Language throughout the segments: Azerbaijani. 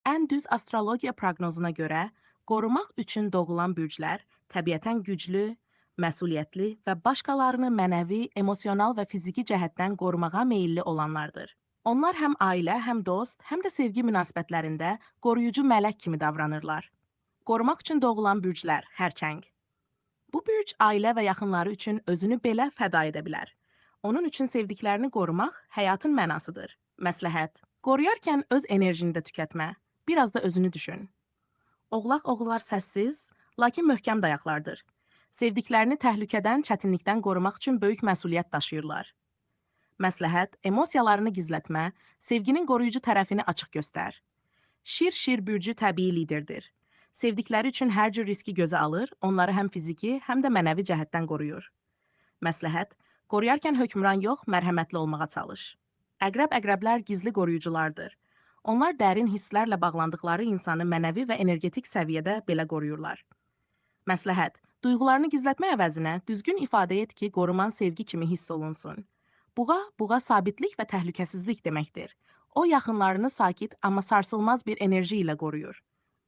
Ən düz astrologiya proqnozuna görə, qorumaq üçün doğulan bürclər təbiətən güclü, məsuliyyətli və başqalarını mənəvi, emosional və fiziki cəhətdən qorumağa meyilli olanlardır. Onlar həm ailə, həm dost, həm də sevgi münasibətlərində qoruyucu mələk kimi davranırlar. Qorumaq üçün doğulan bürclər, xərçəng. Bu bürc ailə və yaxınları üçün özünü belə fəda edə bilər. Onun üçün sevdiklərini qorumaq həyatın mənasıdır. Məsləhət. Qoruyarkən öz enerjini də tükətmə. Biraz da özünü düşün. Oğlaq-oğullar səssiz, lakin möhkəm dayaqlardır. Sevdiklərini təhlükədən, çətinlikdən qorumaq üçün böyük məsuliyyət daşıyırlar. Məsləhət, emosiyalarını gizlətmə, sevginin qoruyucu tərəfini açıq göstər. Şir bürcü təbii liderdir. Sevdikləri üçün hər cür riski gözə alır, onları həm fiziki, həm də mənəvi cəhətdən qoruyur. Məsləhət, qoruyarkən hökmran yox, mərhəmətli olmağa çalış. Əqrəblər gizli qoruyuculardır. Onlar dərin hisslərlə bağlandıqları insanı mənəvi və energetik səviyyədə belə qoruyurlar. Məsləhət, duyğularını gizlətmək əvəzinə düzgün ifadə et ki, qoruman sevgi kimi hiss olunsun. Buğa sabitlik və təhlükəsizlik deməkdir. O yaxınlarını sakit, amma sarsılmaz bir enerji ilə qoruyur.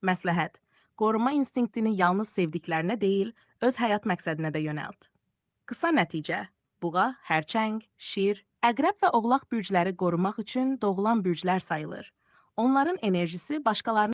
Məsləhət, qoruma instinktini yalnız sevdiklərinə deyil, öz həyat məqsədinə də yönəlt. Qısa nəticə: buğa, xərçəng, şir, əqrəb və oğlaq bürcləri qorumaq üçün doğulan bürclər sayılır. Onların enerjisi başqalarını